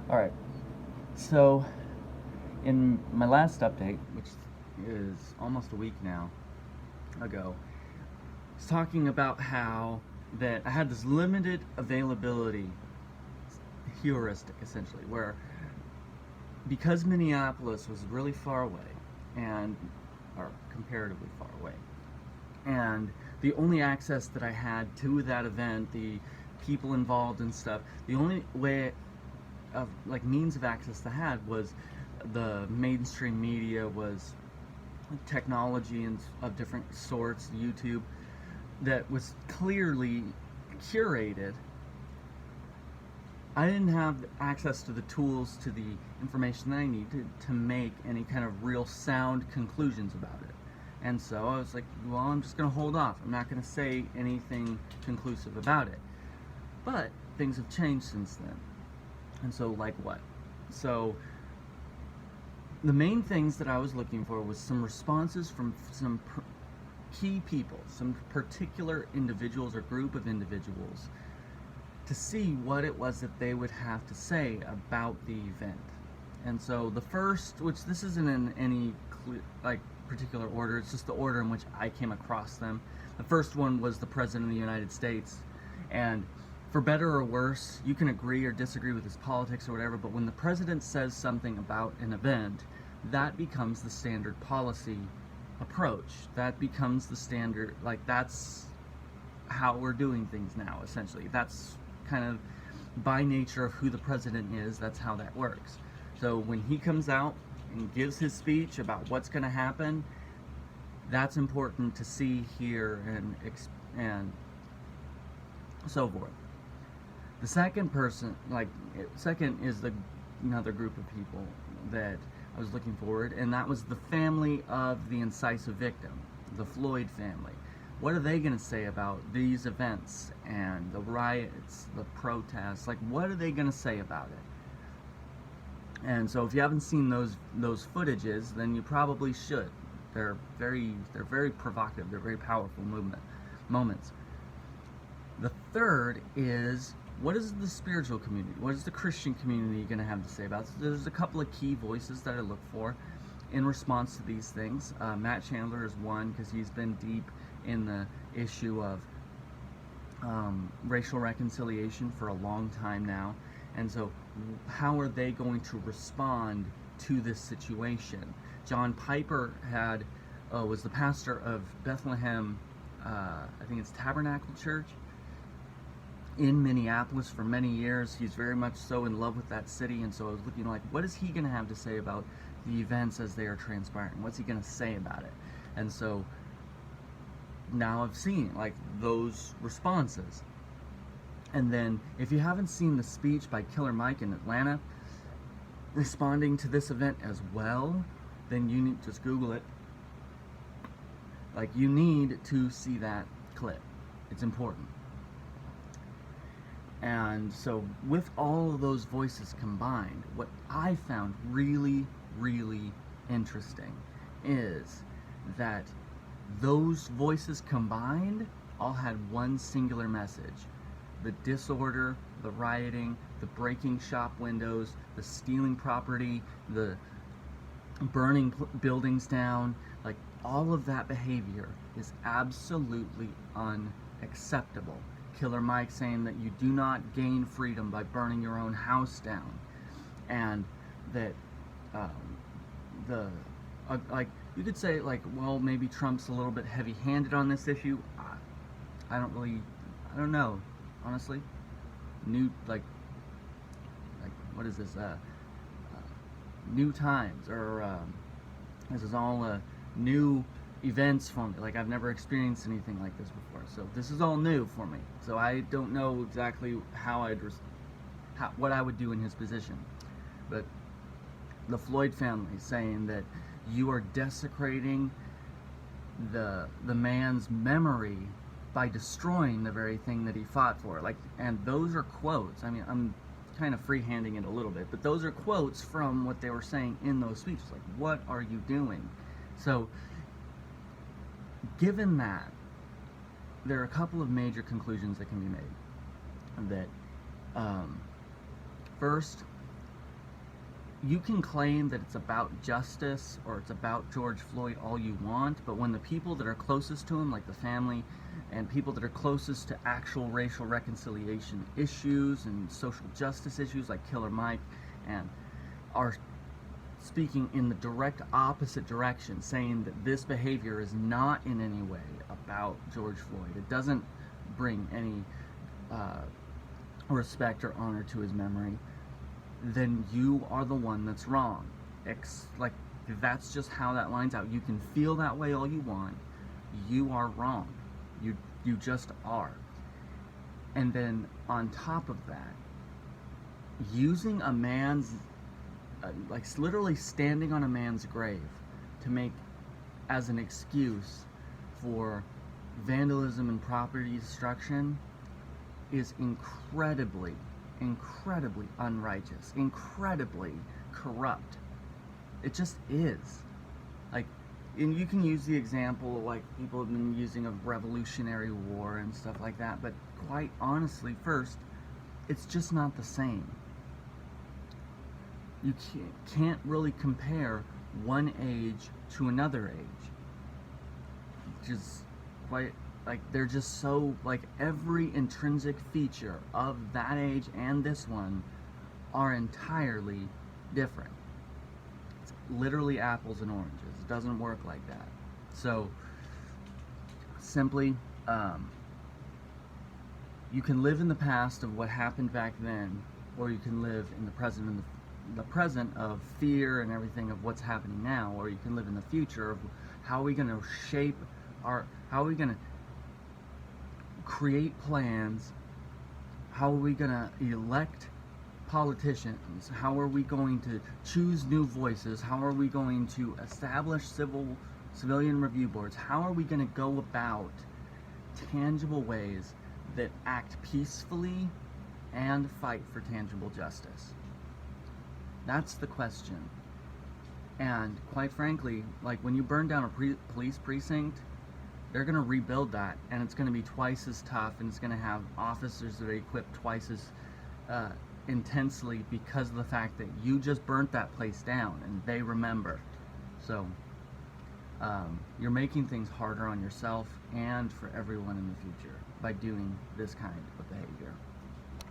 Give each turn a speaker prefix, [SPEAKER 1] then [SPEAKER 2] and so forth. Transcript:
[SPEAKER 1] Alright, so in my last update, which is almost a week now ago, I was talking about how that I had this limited availability heuristic, essentially, where because Minneapolis was really far away, and or comparatively far away, and the only access that I had to that event, the people involved and stuff, the only way of like means of access I had was the mainstream media, was technology and of different sorts, YouTube, that was clearly curated. I didn't have access to the tools, to the information that I needed to make any kind of real sound conclusions about it. And so I was like, well, I'm just going to hold off. I'm not going to say anything conclusive about it. But things have changed since then. And so, like what? So, the main things that I was looking for was some responses from some key people, some particular individuals or group of individuals, to see what it was that they would have to say about the event. And so the first, which this isn't in any particular order, it's just the order in which I came across them. The first one was the President of the United States. And for better or worse, you can agree or disagree with his politics or whatever, but when the president says something about an event, that becomes the standard policy approach. That becomes the standard, like, that's how we're doing things now, essentially. That's kind of by nature of who the president is, that's how that works. So when he comes out and gives his speech about what's going to happen, that's important to see, hear, and so forth. The second second is another group of people that I was looking forward, and that was the family of the incisive victim, the Floyd family. What are they going to say about these events and the riots, the protests? Like, what are they going to say about it? And so, if you haven't seen those footages, then you probably should. They're very provocative. They're very powerful moments. The third is, what is the spiritual community? What is the Christian community going to have to say about it? So there's a couple of key voices that I look for in response to these things. Matt Chandler is one, because he's been deep in the issue of racial reconciliation for a long time now. And so how are they going to respond to this situation? John Piper was the pastor of Bethlehem, I think it's Tabernacle Church, in Minneapolis for many years. He's very much so in love with that city, and so I was looking like, what is he going to have to say about the events as they are transpiring? What's he going to say about it? And so now I've seen like those responses. And then if you haven't seen the speech by Killer Mike in Atlanta responding to this event as well, then you need to just Google it. Like, you need to see that clip. It's important. And so with all of those voices combined, what I found really, really interesting is that those voices combined all had one singular message: the disorder, the rioting, the breaking shop windows, the stealing property, the burning buildings down, like, all of that behavior is absolutely unacceptable. Killer Mike saying that you do not gain freedom by burning your own house down, and that like, you could say, like, well, maybe Trump's a little bit heavy-handed on this issue. I don't know, honestly. What is this? New times, or this is all new events for me. Like, I've never experienced anything like this before, so this is all new for me. So I don't know exactly what I would do in his position. But the Floyd family saying that you are desecrating the man's memory by destroying the very thing that he fought for. Like, and those are quotes. I mean, I'm kind of freehanding it a little bit, but those are quotes from what they were saying in those speeches. Like, what are you doing? So, given that, there are a couple of major conclusions that can be made. That, first, you can claim that it's about justice or it's about George Floyd all you want, but when the people that are closest to him, like the family, and people that are closest to actual racial reconciliation issues and social justice issues like Killer Mike, and are speaking in the direct opposite direction, saying that this behavior is not in any way about George Floyd, it doesn't bring any respect or honor to his memory, then you are the one that's wrong. Like, that's just how that lines out. You can feel that way all you want. You are wrong. You just are. And then on top of that, using a man's, like literally standing on a man's grave to make as an excuse for vandalism and property destruction is incredibly unrighteous, incredibly corrupt. It just is. Like, and you can use the example like people have been using of Revolutionary War and stuff like that, but quite honestly, first, it's just not the same. You can't really compare one age to another age. Just quite, like, they're just so, like, every intrinsic feature of that age and this one are entirely different. It's literally apples and oranges. It doesn't work like that. So simply, you can live in the past of what happened back then, or you can live in the present, and the present of fear and everything of what's happening now, or you can live in the future of how are we going to shape how are we going to create plans, how are we going to elect politicians, how are we going to choose new voices, how are we going to establish civilian review boards, how are we going to go about tangible ways that act peacefully and fight for tangible justice. That's the question. And quite frankly, like, when you burn down a police precinct, they're going to rebuild that, and it's going to be twice as tough, and it's going to have officers that are equipped twice as intensely, because of the fact that you just burnt that place down and they remember. So you're making things harder on yourself and for everyone in the future by doing this kind of behavior.